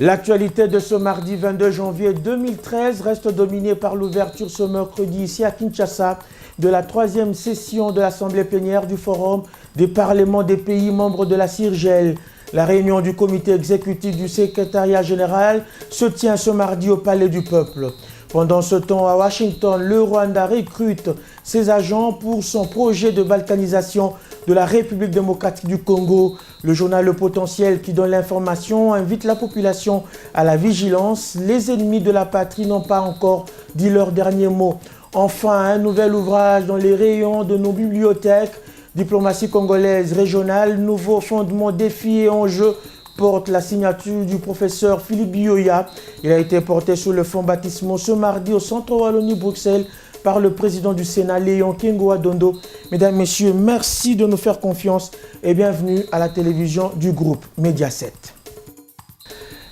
L'actualité de ce mardi 22 janvier 2013 reste dominée par l'ouverture ce mercredi ici à Kinshasa de la 3e session de l'Assemblée plénière du Forum des parlements des pays membres de la CIRGEL. La réunion du comité exécutif du secrétariat général se tient ce mardi au Palais du Peuple. Pendant ce temps, à Washington, le Rwanda recrute ses agents pour son projet de balkanisation de la République démocratique du Congo. Le journal Le Potentiel, qui donne l'information, invite la population à la vigilance. Les ennemis de la patrie n'ont pas encore dit leur dernier mot. Enfin, un nouvel ouvrage dans les rayons de nos bibliothèques. Diplomatie congolaise régionale, nouveaux fondements, défis et enjeux, porte la signature du professeur Philippe Bioya. Il a été porté sous le fond baptismaux ce mardi au centre Wallonie-Bruxelles par le président du Sénat, Léon Kengo-Adondo. Mesdames, Messieurs, merci de nous faire confiance et bienvenue à la télévision du groupe Mediaset.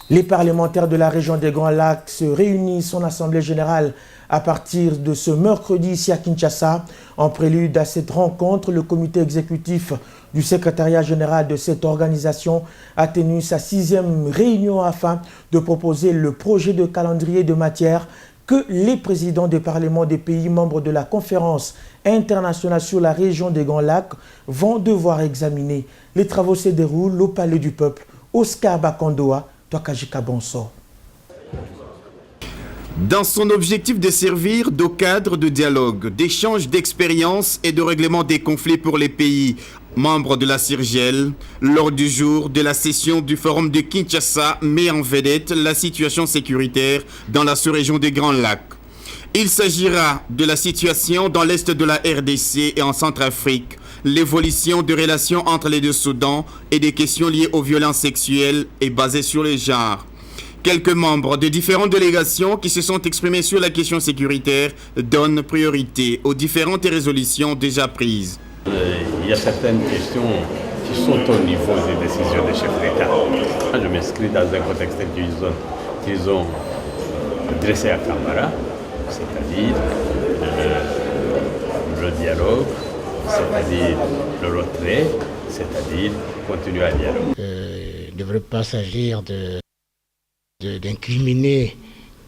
Les parlementaires de la région des Grands Lacs se réunissent en Assemblée générale à partir de ce mercredi ici à Kinshasa. En prélude à cette rencontre, le comité exécutif du secrétariat général de cette organisation a tenu sa 6e réunion afin de proposer le projet de calendrier de matière que les présidents des parlements des pays membres de la conférence internationale sur la région des Grands Lacs vont devoir examiner. Les travaux se déroulent au Palais du Peuple. Oscar Bakandoa, Toakajika Bonso. Dans son objectif de servir de cadre de dialogue, d'échange d'expériences et de règlement des conflits pour les pays membres de la CIRGEL, lors du jour de la session du Forum de Kinshasa met en vedette la situation sécuritaire dans la sous-région des Grands Lacs. Il s'agira de la situation dans l'est de la RDC et en Centrafrique, l'évolution des relations entre les deux Soudans et des questions liées aux violences sexuelles et basées sur le genre. Quelques membres de différentes délégations qui se sont exprimés sur la question sécuritaire donnent priorité aux différentes résolutions déjà prises. Il y a certaines questions qui sont au niveau des décisions des chefs d'État. Je m'inscris dans un contexte qu'ils ont dressé à Camara, c'est-à-dire le dialogue, c'est-à-dire le retrait, c'est-à-dire continuer à dialoguer. Il ne devrait pas s'agir d'incriminer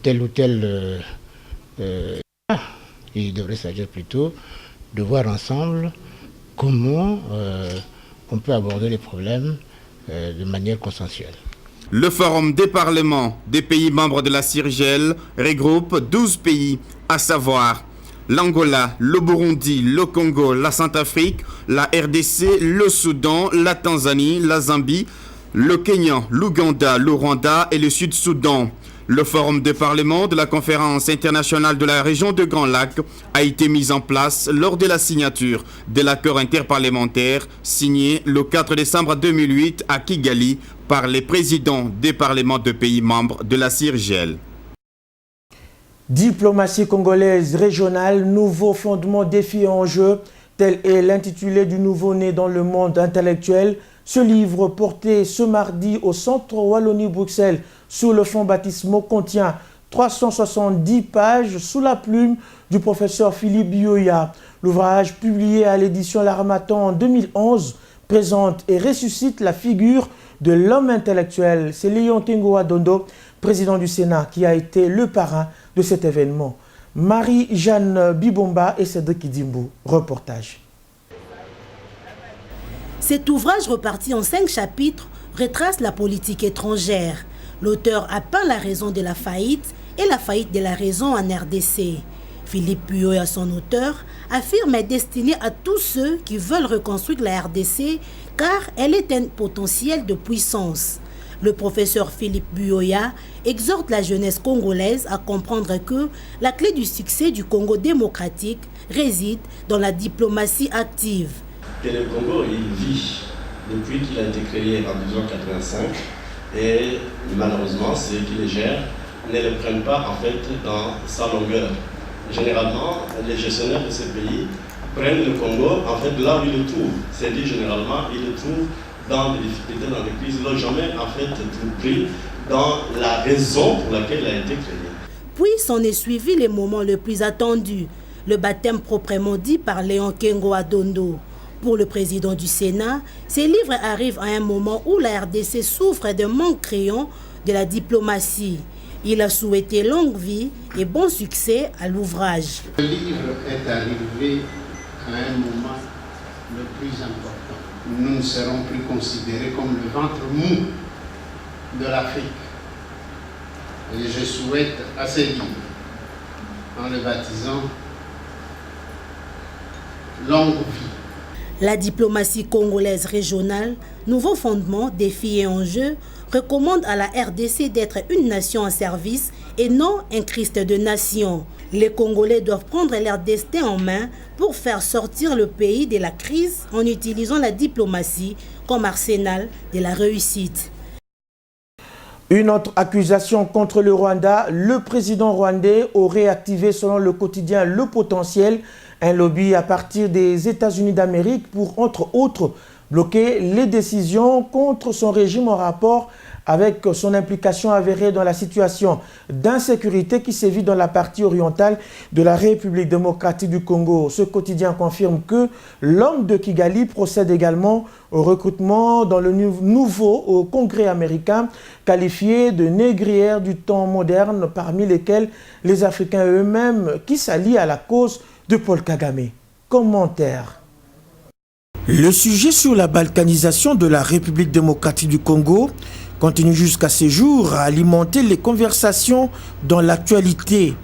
tel ou tel. Il devrait s'agir plutôt de voir ensemble comment on peut aborder les problèmes de manière consensuelle. Le Forum des parlements des pays membres de la CIRGEL regroupe 12 pays, à savoir l'Angola, le Burundi, le Congo, la Centrafrique, la RDC, le Soudan, la Tanzanie, la Zambie, le Kenya, l'Ouganda, le Rwanda et le Sud-Soudan. Le Forum des parlements de la conférence internationale de la région de Grands Lacs a été mis en place lors de la signature de l'accord interparlementaire signé le 4 décembre 2008 à Kigali par les présidents des parlements de pays membres de la CIRGEL. Diplomatie congolaise régionale, nouveau fondement, défi et enjeu, tel est l'intitulé du nouveau-né dans le monde intellectuel. Ce livre, porté ce mardi au centre Wallonie-Bruxelles sous le fond baptismaux, contient 370 pages sous la plume du professeur Philippe Bioya. L'ouvrage, publié à l'édition L'Harmattan en 2011, présente et ressuscite la figure de l'homme intellectuel. C'est Léon Kengo-Adondo, président du Sénat, qui a été le parrain de cet événement. Marie-Jeanne Bibomba et Cédric Idimbu. Reportage. Cet ouvrage reparti en 5 chapitres retrace la politique étrangère. L'auteur a peint la raison de la faillite et la faillite de la raison en RDC. Philippe Bioya, son auteur, affirme être destiné à tous ceux qui veulent reconstruire la RDC car elle est un potentiel de puissance. Le professeur Philippe Bioya exhorte la jeunesse congolaise à comprendre que la clé du succès du Congo démocratique réside dans la diplomatie active. Que le Congo il vit depuis qu'il a été créé en 1985 et malheureusement ceux qui le gèrent ne le prennent pas en fait dans sa longueur. Généralement, les gestionnaires de ces pays prennent le Congo en fait là où ils le trouvent. C'est-à-dire généralement ils le trouvent dans des difficultés, dans des crises. Ils n'ont jamais en fait tout pris dans la raison pour laquelle il a été créé. Puis s'en est suivi les moments les plus attendus, le baptême proprement dit par Léon Kengo-Adondo. Pour le président du Sénat, ces livres arrivent à un moment où la RDC souffre d'un manque criant de la diplomatie. Il a souhaité longue vie et bon succès à l'ouvrage. Le livre est arrivé à un moment le plus important. Nous ne serons plus considérés comme le ventre mou de l'Afrique. Et je souhaite à ce livre, en le baptisant Longue vie. La diplomatie congolaise régionale, nouveau fondement, défis et enjeux, recommande à la RDC d'être une nation en service et non un Christ de nation. Les Congolais doivent prendre leur destin en main pour faire sortir le pays de la crise en utilisant la diplomatie comme arsenal de la réussite. Une autre accusation contre le Rwanda, le président rwandais aurait activé, selon le quotidien Le Potentiel, un lobby à partir des États-Unis d'Amérique pour, entre autres, bloquer les décisions contre son régime en rapport avec son implication avérée dans la situation d'insécurité qui sévit dans la partie orientale de la République démocratique du Congo. Ce quotidien confirme que l'homme de Kigali procède également au recrutement dans le nouveau Congrès américain, qualifié de négrière du temps moderne, parmi lesquels les Africains eux-mêmes qui s'allient à la cause de Paul Kagame. Commentaire. Le sujet sur la balkanisation de la République démocratique du Congo continue jusqu'à ce jour à alimenter les conversations dans l'actualité.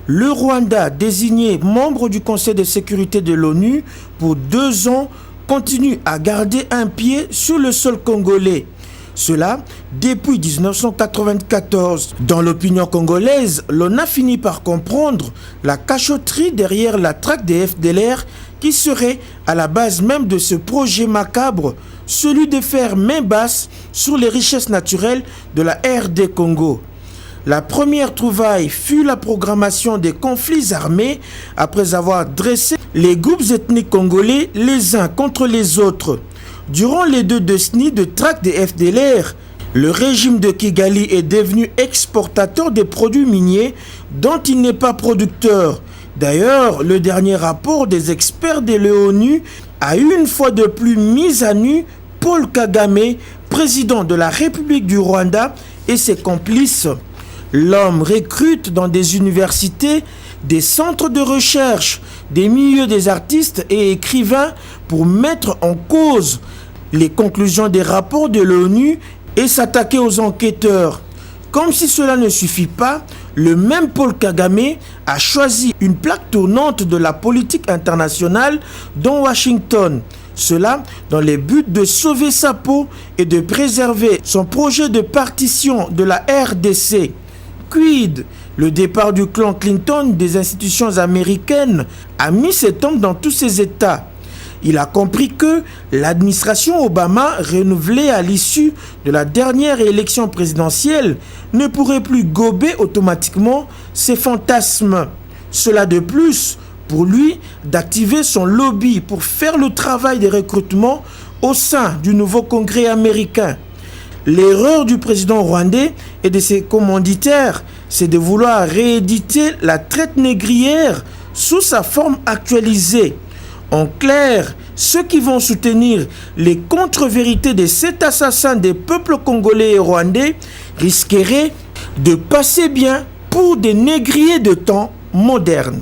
Le Rwanda, désigné membre du Conseil de sécurité de l'ONU pour 2 ans, continue à garder un pied sur le sol congolais. Cela depuis 1994. Dans l'opinion congolaise, l'on a fini par comprendre la cachotterie derrière la traque des FDLR qui serait à la base même de ce projet macabre, celui de faire main basse sur les richesses naturelles de la RD Congo. La première trouvaille fut la programmation des conflits armés après avoir dressé les groupes ethniques congolais les uns contre les autres. Durant les 2 décennies de traque des FDLR, le régime de Kigali est devenu exportateur des produits miniers dont il n'est pas producteur. D'ailleurs, le dernier rapport des experts de l'ONU a une fois de plus mis à nu Paul Kagame, président de la République du Rwanda, et ses complices. L'homme recrute dans des universités, des centres de recherche, des milieux des artistes et écrivains pour mettre en cause les conclusions des rapports de l'ONU et s'attaquer aux enquêteurs. Comme si cela ne suffit pas, le même Paul Kagame a choisi une plaque tournante de la politique internationale dont Washington. Cela dans le but de sauver sa peau et de préserver son projet de partition de la RDC. Quid? Le départ du clan Clinton des institutions américaines a mis cet homme dans tous ses états. Il a compris que l'administration Obama, renouvelée à l'issue de la dernière élection présidentielle, ne pourrait plus gober automatiquement ses fantasmes. Cela de plus, pour lui, d'activer son lobby pour faire le travail de recrutement au sein du nouveau Congrès américain. L'erreur du président rwandais et de ses commanditaires, c'est de vouloir rééditer la traite négrière sous sa forme actualisée. En clair, ceux qui vont soutenir les contre-vérités de cet assassin des peuples congolais et rwandais risqueraient de passer bien pour des négriers de temps modernes.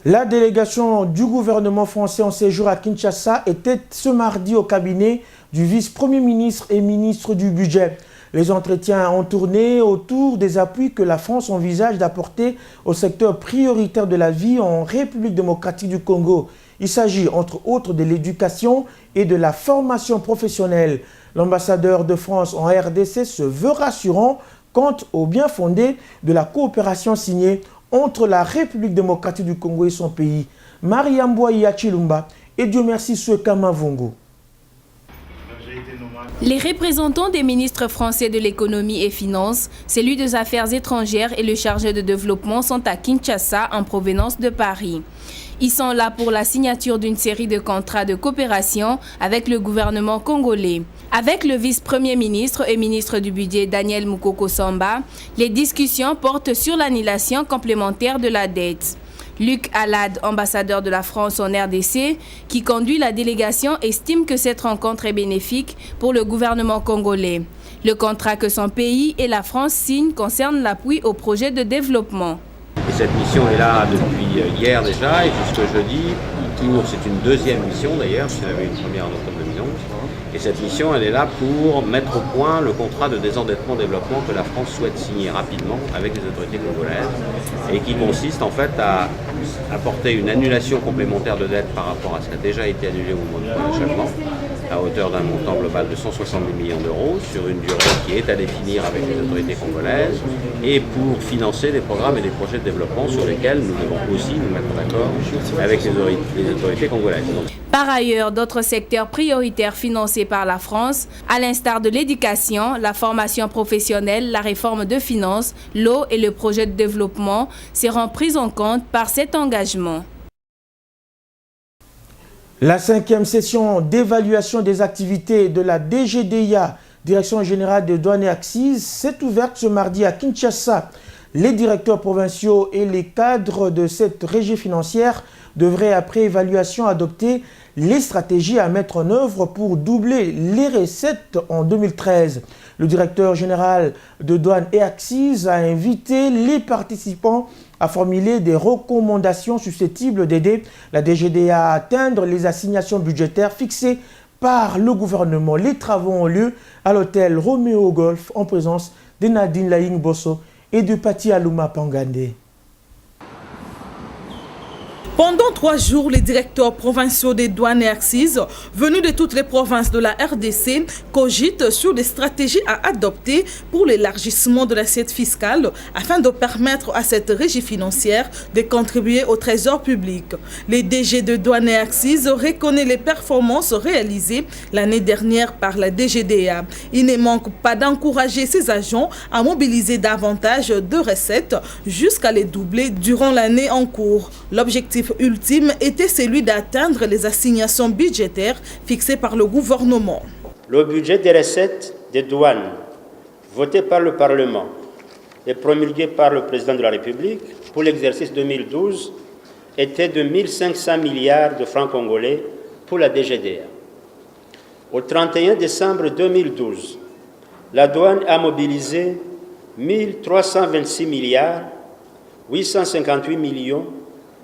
La délégation du gouvernement français en séjour à Kinshasa était ce mardi au cabinet du vice-premier ministre et ministre du budget. Les entretiens ont tourné autour des appuis que la France envisage d'apporter au secteur prioritaire de la vie en République démocratique du Congo. Il s'agit entre autres de l'éducation et de la formation professionnelle. L'ambassadeur de France en RDC se veut rassurant quant au bien fondé de la coopération signée entre la République démocratique du Congo et son pays. Mariam Boya Chilumba et Dieu merci Souekama Vongo. Les représentants des ministres français de l'économie et finances, celui des affaires étrangères et le chargé de développement sont à Kinshasa en provenance de Paris. Ils sont là pour la signature d'une série de contrats de coopération avec le gouvernement congolais. Avec le vice-premier ministre et ministre du budget Daniel Mukoko Samba, les discussions portent sur l'annulation complémentaire de la dette. Luc Alad, ambassadeur de la France en RDC, qui conduit la délégation, estime que cette rencontre est bénéfique pour le gouvernement congolais. Le contrat que son pays et la France signent concerne l'appui au projet de développement. Et cette mission est là depuis hier déjà et jusqu'au jeudi. C'est une deuxième mission d'ailleurs, puisqu'il y en avait une première en octobre 2011. Et cette mission, elle est là pour mettre au point le contrat de désendettement-développement que la France souhaite signer rapidement avec les autorités congolaises et qui consiste en fait à apporter une annulation complémentaire de dette par rapport à ce qui a déjà été annulé au moment du point d'achèvement à hauteur d'un montant global de 170 millions d'euros sur une durée qui est à définir avec les autorités congolaises et pour financer des programmes et des projets de développement sur lesquels nous devons aussi nous mettre d'accord avec les autorités congolaises. Par ailleurs, d'autres secteurs prioritaires financés par la France, à l'instar de l'éducation, la formation professionnelle, la réforme de finances, l'eau et le projet de développement, seront pris en compte par cet engagement. La 5e session d'évaluation des activités de la DGDIA, Direction générale des douanes et accises, s'est ouverte ce mardi à Kinshasa. Les directeurs provinciaux et les cadres de cette régie financière devraient, après évaluation, adopter les stratégies à mettre en œuvre pour doubler les recettes en 2013. Le directeur général de douane et accises a invité les participants à formuler des recommandations susceptibles d'aider la DGDA à atteindre les assignations budgétaires fixées par le gouvernement. Les travaux ont lieu à l'hôtel Roméo Golf en présence de Nadine Laing Bosso et de Pati Aluma Pangande. Pendant 3 jours, les directeurs provinciaux des douanes et accises, venus de toutes les provinces de la RDC, cogitent sur des stratégies à adopter pour l'élargissement de l'assiette fiscale afin de permettre à cette régie financière de contribuer au trésor public. Les DG de douanes et accises reconnaissent les performances réalisées l'année dernière par la DGDA. Il ne manque pas d'encourager ses agents à mobiliser davantage de recettes jusqu'à les doubler durant l'année en cours. L'objectif ultime était celui d'atteindre les assignations budgétaires fixées par le gouvernement. Le budget des recettes des douanes, voté par le Parlement et promulgué par le Président de la République pour l'exercice 2012, était de 1500 milliards de francs congolais pour la DGDA. Au 31 décembre 2012, la douane a mobilisé 1326 milliards 858 millions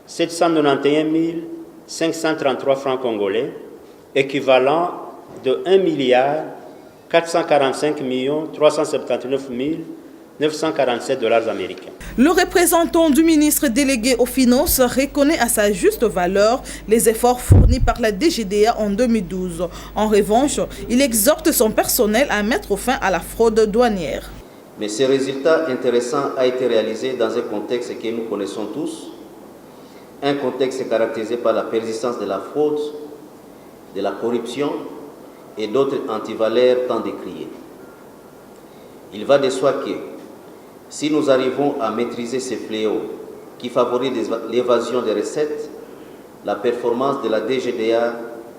791 533 francs congolais, équivalent de 1 milliard 445 379 947 dollars américains. Le représentant du ministre délégué aux Finances reconnaît à sa juste valeur les efforts fournis par la DGDA en 2012. En revanche, il exhorte son personnel à mettre fin à la fraude douanière. Mais ce résultat intéressant a été réalisé dans un contexte que nous connaissons tous, un contexte caractérisé par la persistance de la fraude, de la corruption et d'autres antivaleurs tant décriés. Il va de soi que, si nous arrivons à maîtriser ces fléaux qui favorisent l'évasion des recettes, la performance de la DGDA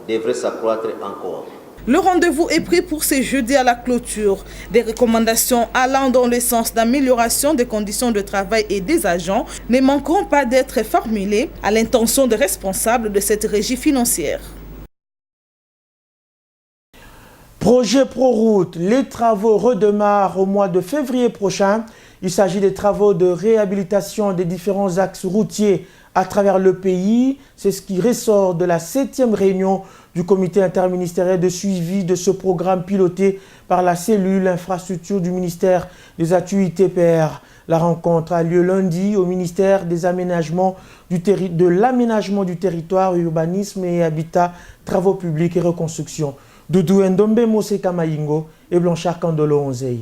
devrait s'accroître encore. Le rendez-vous est pris pour ce jeudi à la clôture. Des recommandations allant dans le sens d'amélioration des conditions de travail et des agents ne manqueront pas d'être formulées à l'intention des responsables de cette régie financière. Projet ProRoute, les travaux redémarrent au mois de février prochain. Il s'agit des travaux de réhabilitation des différents axes routiers à travers le pays. C'est ce qui ressort de la 7e réunion du comité interministériel de suivi de ce programme piloté par la cellule infrastructure du ministère des Activités TPR. La rencontre a lieu lundi au ministère des Aménagements de l'aménagement du territoire, urbanisme et habitat, travaux publics et reconstruction. Doudou Ndombe Mose Kamaïngo et Blanchard Kandolo Onzei.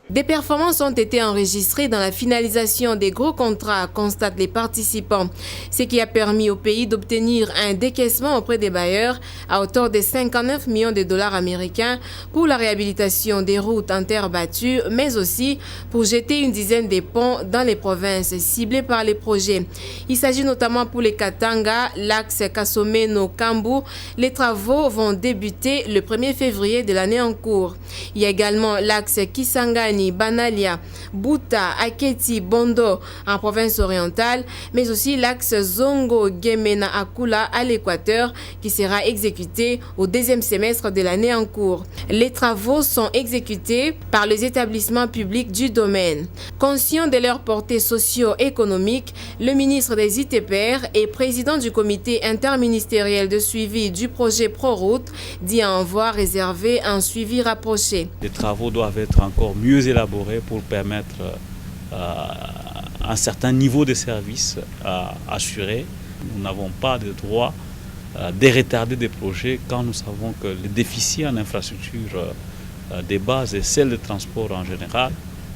Des performances ont été enregistrées dans la finalisation des gros contrats, constatent les participants, ce qui a permis au pays d'obtenir un décaissement auprès des bailleurs à hauteur de 59 millions de dollars américains pour la réhabilitation des routes en terre battue, mais aussi pour jeter une dizaine de ponts dans les provinces ciblées par les projets. Il s'agit notamment pour les Katanga, l'axe Kasomeno-Kambu. Les travaux vont débuter le 1er février de l'année en cours. Il y a également l'axe Kisangani Kisangani, Banalia, Buta, Aketi, Bondo en province orientale, mais aussi l'axe Zongo-Gemena-Akula à l'équateur qui sera exécuté au deuxième semestre de l'année en cours. Les travaux sont exécutés par les établissements publics du domaine. Conscient de leur portée socio-économique, le ministre des ITPR et président du comité interministériel de suivi du projet ProRoute dit en voie réserver un suivi rapproché. Les travaux doivent être encore mieux élaborés pour permettre un certain niveau de service assuré. Nous n'avons pas de droit de retarder des projets quand nous savons que le déficit en infrastructure des bases et celle de transport en général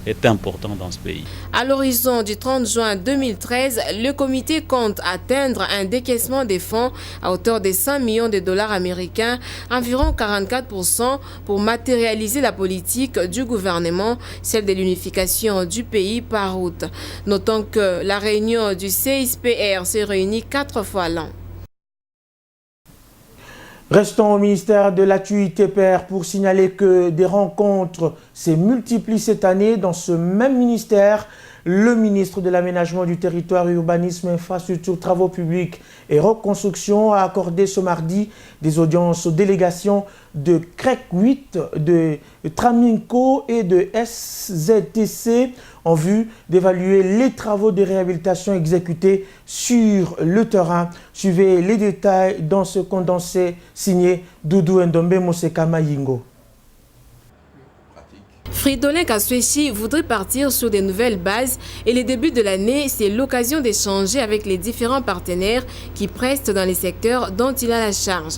est important dans ce pays. À l'horizon du 30 juin 2013, le comité compte atteindre un décaissement des fonds à hauteur de 100 millions de dollars américains, environ 44% pour matérialiser la politique du gouvernement, celle de l'unification du pays par route. Notons que la réunion du CISPR se réunit 4 fois l'an. Restons au ministère de l'ATU-ITPR pour signaler que des rencontres se multiplient cette année dans ce même ministère. Le ministre de l'Aménagement du Territoire, Urbanisme, Infrastructures, Travaux Publics et Reconstruction a accordé ce mardi des audiences aux délégations de CREC 8, de Traminco et de SZTC en vue d'évaluer les travaux de réhabilitation exécutés sur le terrain. Suivez les détails dans ce condensé signé Doudou Ndombe Moseka Mayingo. Fridolin Kaswechi voudrait partir sur de nouvelles bases et le début de l'année, c'est l'occasion d'échanger avec les différents partenaires qui prestent dans les secteurs dont il a la charge.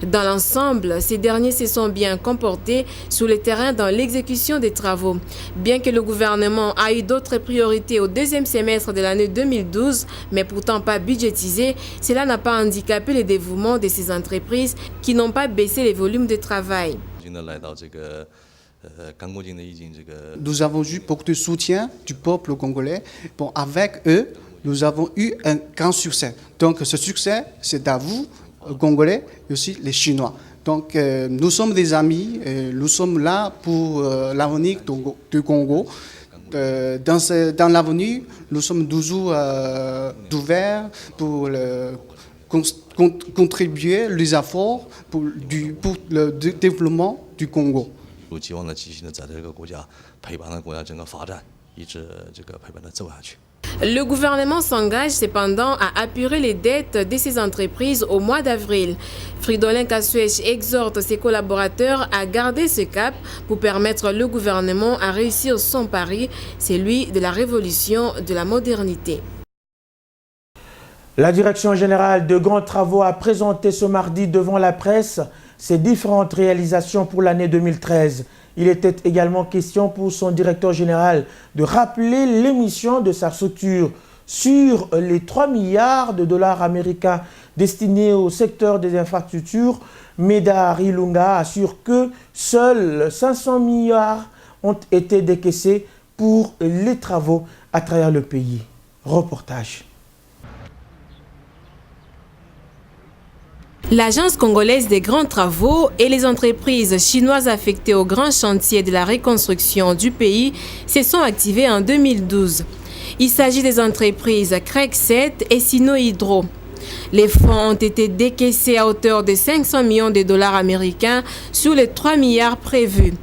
Dans l'ensemble, ces derniers se sont bien comportés sur le terrain dans l'exécution des travaux. Bien que le gouvernement a eu d'autres priorités au deuxième semestre de l'année 2012, mais pourtant pas budgétisées, cela n'a pas handicapé le dévouement de ces entreprises qui n'ont pas baissé les volumes de travail. Nous avons eu beaucoup de soutien du peuple congolais. Bon, avec eux, nous avons eu un grand succès. Donc ce succès, c'est à vous, Congolais, et aussi les Chinois. Donc nous sommes des amis, nous sommes là pour l'avenir du Congo. Dans l'avenir, nous sommes toujours ouverts pour contribuer les efforts pour le développement du Congo. Le gouvernement s'engage cependant à apurer les dettes de ces entreprises au mois d'avril. Fridolin Kaswechi exhorte ses collaborateurs à garder ce cap pour permettre au gouvernement à réussir son pari, celui de la révolution de la modernité. La Direction générale de grands travaux a présenté ce mardi devant la presse ses différentes réalisations pour l'année 2013. Il était également question pour son directeur général de rappeler l'émission de sa structure sur les 3 milliards de dollars américains destinés au secteur des infrastructures. Médard Ilunga assure que seuls 500 milliards ont été décaissés pour les travaux à travers le pays. Reportage. L'Agence congolaise des grands travaux et les entreprises chinoises affectées aux grands chantiers de la reconstruction du pays se sont activées en 2012. Il s'agit des entreprises CREC 7 et Sino Hydro. Les fonds ont été décaissés à hauteur de 500 millions de dollars américains sur les 3 milliards prévus.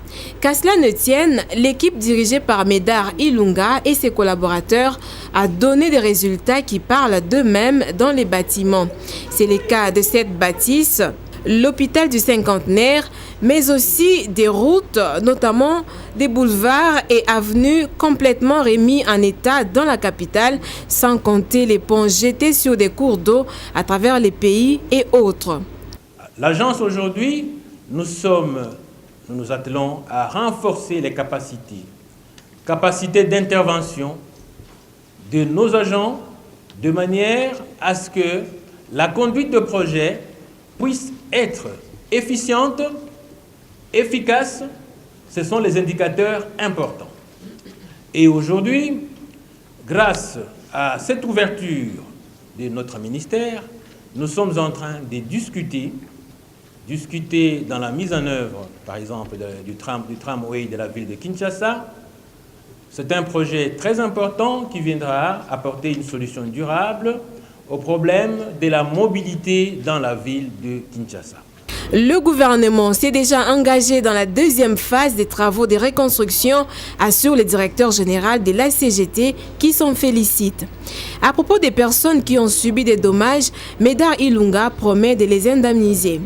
Qu'à cela ne tienne, l'équipe dirigée par Médard Ilunga et ses collaborateurs a donné des résultats qui parlent d'eux-mêmes dans les bâtiments. C'est le cas de cette bâtisse, l'hôpital du Cinquantenaire, mais aussi des routes, notamment des boulevards et avenues complètement remis en état dans la capitale, sans compter les ponts jetés sur des cours d'eau à travers les pays et autres. L'agence aujourd'hui, nous nous attelons à renforcer les capacités d'intervention de nos agents de manière à ce que la conduite de projet puisse être efficiente, efficace. Ce sont les indicateurs importants. Et aujourd'hui, grâce à cette ouverture de notre ministère, nous sommes en train de discuter dans la mise en œuvre, par exemple, du tramway de la ville de Kinshasa, C'est un projet très important qui viendra apporter une solution durable au problème de la mobilité dans la ville de Kinshasa. Le gouvernement s'est déjà engagé dans la deuxième phase des travaux de reconstruction, assure le directeur général de la CGT qui s'en félicite. À propos des personnes qui ont subi des dommages, Médard Ilunga promet de les indemniser.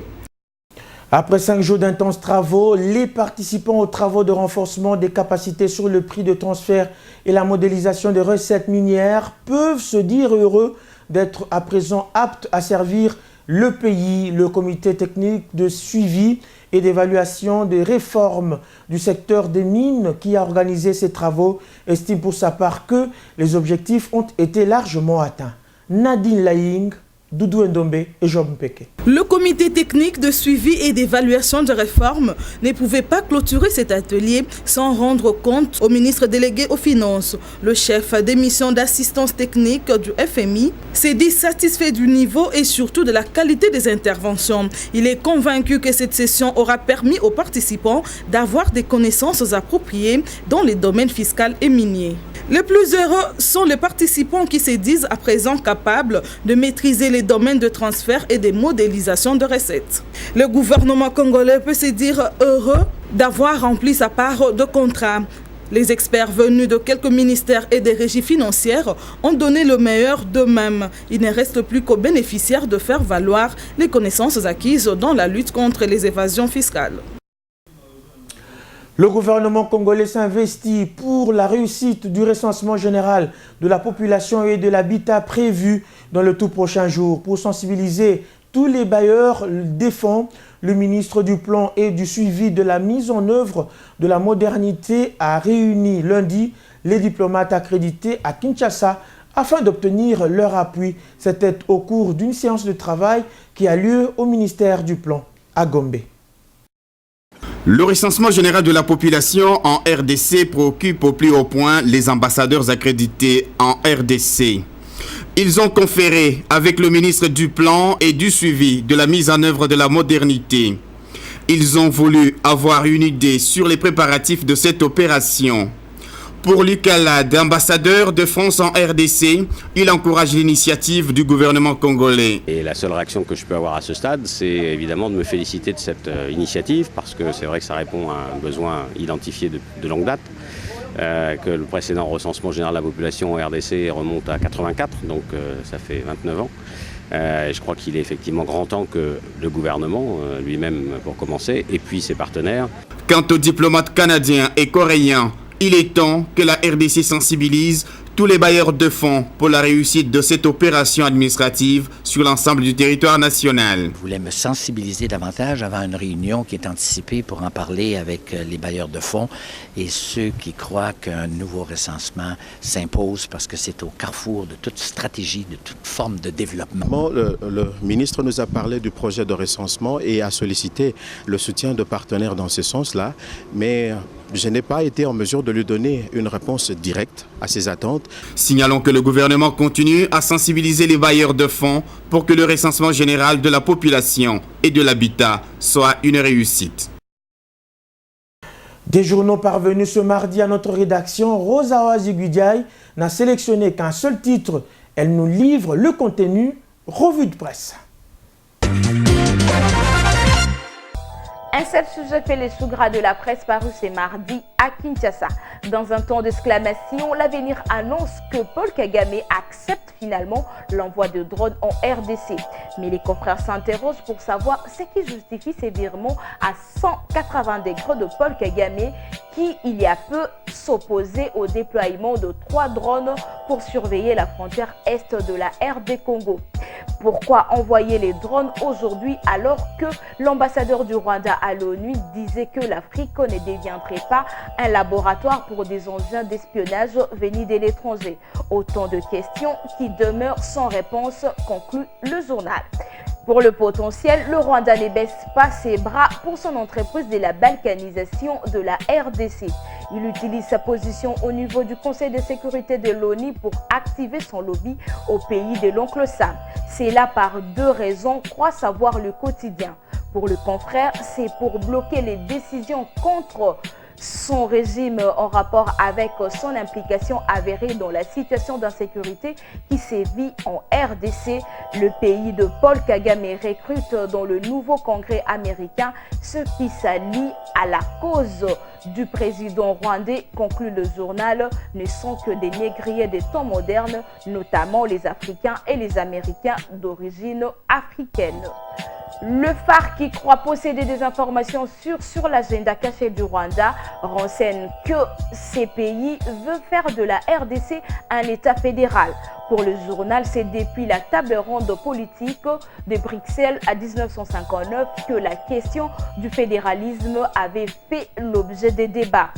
Après 5 jours d'intenses travaux, les participants aux travaux de renforcement des capacités sur le prix de transfert et la modélisation des recettes minières peuvent se dire heureux d'être à présent aptes à servir le pays. Le comité technique de suivi et d'évaluation des réformes du secteur des mines qui a organisé ces travaux estime pour sa part que les objectifs ont été largement atteints. Nadine Laing, Doudou Ndombe et Job Mpeke. Le comité technique de suivi et d'évaluation de réformes ne pouvait pas clôturer cet atelier sans rendre compte au ministre délégué aux Finances. Le chef des missions d'assistance technique du FMI s'est dit satisfait du niveau et surtout de la qualité des interventions. Il est convaincu que cette session aura permis aux participants d'avoir des connaissances appropriées dans les domaines fiscal et minier. Les plus heureux sont les participants qui se disent à présent capables de maîtriser les domaines de transfert et de modélisation de recettes. Le gouvernement congolais peut se dire heureux d'avoir rempli sa part de contrat. Les experts venus de quelques ministères et des régies financières ont donné le meilleur d'eux-mêmes. Il ne reste plus qu'aux bénéficiaires de faire valoir les connaissances acquises dans la lutte contre les évasions fiscales. Le gouvernement congolais s'investit pour la réussite du recensement général de la population et de l'habitat prévu dans le tout prochain jour. Pour sensibiliser tous les bailleurs des fonds, le ministre du Plan et du suivi de la mise en œuvre de la modernité a réuni lundi les diplomates accrédités à Kinshasa afin d'obtenir leur appui. C'était au cours d'une séance de travail qui a lieu au ministère du Plan à Gombe. Le recensement général de la population en RDC préoccupe au plus haut point les ambassadeurs accrédités en RDC. Ils ont conféré avec le ministre du Plan et du suivi de la mise en œuvre de la modernité. Ils ont voulu avoir une idée sur les préparatifs de cette opération. Pour Lucas Lade, ambassadeur de France en RDC, il encourage l'initiative du gouvernement congolais. Et la seule réaction que je peux avoir à ce stade, c'est évidemment de me féliciter de cette initiative, parce que c'est vrai que ça répond à un besoin identifié de longue date, que le précédent recensement général de la population en RDC remonte à 84, donc ça fait 29 ans. Je crois qu'il est effectivement grand temps que le gouvernement, lui-même pour commencer, et puis ses partenaires. Quant aux diplomates canadiens et coréens, il est temps que la RDC sensibilise tous les bailleurs de fonds pour la réussite de cette opération administrative sur l'ensemble du territoire national. Je voulais me sensibiliser davantage avant une réunion qui est anticipée pour en parler avec les bailleurs de fonds et ceux qui croient qu'un nouveau recensement s'impose parce que c'est au carrefour de toute stratégie, de toute forme de développement. Le ministre nous a parlé du projet de recensement et a sollicité le soutien de partenaires dans ce sens-là, mais je n'ai pas été en mesure de lui donner une réponse directe à ses attentes. Signalons que le gouvernement continue à sensibiliser les bailleurs de fonds pour que le recensement général de la population et de l'habitat soit une réussite. Des journaux parvenus ce mardi à notre rédaction, Rosa Oaziguidiaï n'a sélectionné qu'un seul titre. Elle nous livre le contenu, revue de presse. Un seul sujet fait les sous-gras de la presse paru ce mardi à Kinshasa. Dans un temps d'exclamation, l'avenir annonce que Paul Kagame accepte finalement l'envoi de drones en RDC. Mais les confrères s'interrogent pour savoir ce qui justifie ces virements à 180 degrés de Paul Kagame qui, il y a peu, s'opposait au déploiement de 3 drones pour surveiller la frontière est de la RD Congo. Pourquoi envoyer les drones aujourd'hui alors que l'ambassadeur du Rwanda à l'ONU disait que l'Afrique ne deviendrait pas un laboratoire pour des engins d'espionnage venus de l'étranger? Autant de questions qui demeurent sans réponse, conclut le journal. Pour le potentiel, le Rwanda ne baisse pas ses bras pour son entreprise de la balkanisation de la RDC. Il utilise sa position au niveau du Conseil de sécurité de l'ONU pour activer son lobby au pays de l'oncle Sam. C'est là par 2 raisons, croit savoir le quotidien. Pour le confrère, c'est pour bloquer les décisions contre son régime en rapport avec son implication avérée dans la situation d'insécurité qui sévit en RDC. Le pays de Paul Kagame recrute dans le nouveau Congrès américain ceux qui s'allient à la cause du président rwandais, conclut le journal, ne sont que des négriers des temps modernes, notamment les Africains et les Américains d'origine africaine. Le phare qui croit posséder des informations sur l'agenda caché du Rwanda renseigne que ces pays veulent faire de la RDC un État fédéral. Pour le journal, c'est depuis la table ronde politique de Bruxelles à 1959 que la question du fédéralisme avait fait l'objet des débats.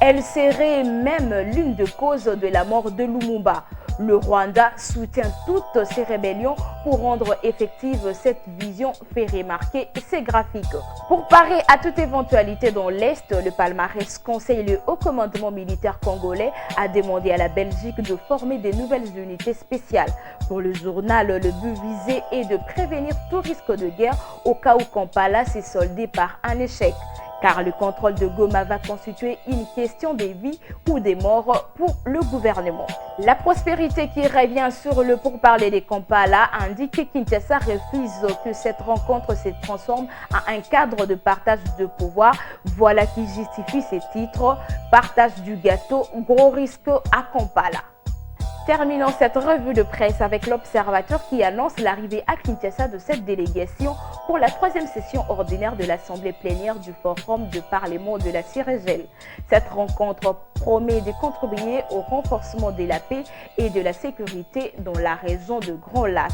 Elle serait même l'une des causes de la mort de Lumumba. Le Rwanda soutient toutes ces rébellions pour rendre effective cette vision, fait remarquer ces graphiques. Pour parer à toute éventualité dans l'Est, le palmarès conseille le haut commandement militaire congolais a demandé à la Belgique de former des nouvelles unités spéciales. Pour le journal, le but visé est de prévenir tout risque de guerre au cas où Kampala s'est soldé par un échec. Car le contrôle de Goma va constituer une question des vies ou des morts pour le gouvernement. La prospérité qui revient sur le pourparler des Kampala indique que Kinshasa refuse que cette rencontre se transforme en un cadre de partage de pouvoir. Voilà qui justifie ces titres. Partage du gâteau, gros risque à Kampala. Terminons cette revue de presse avec l'Observateur qui annonce l'arrivée à Kinshasa de cette délégation pour la 3e session ordinaire de l'Assemblée plénière du Forum de Parlement de la CIRGL. Cette rencontre promet de contribuer au renforcement de la paix et de la sécurité dans la région de Grand Lac.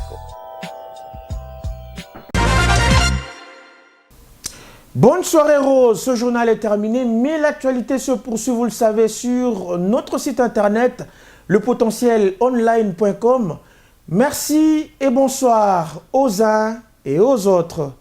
Bonne soirée Rose, ce journal est terminé, mais l'actualité se poursuit, vous le savez, sur notre site internet lepotentielonline.com. Merci et bonsoir aux uns et aux autres.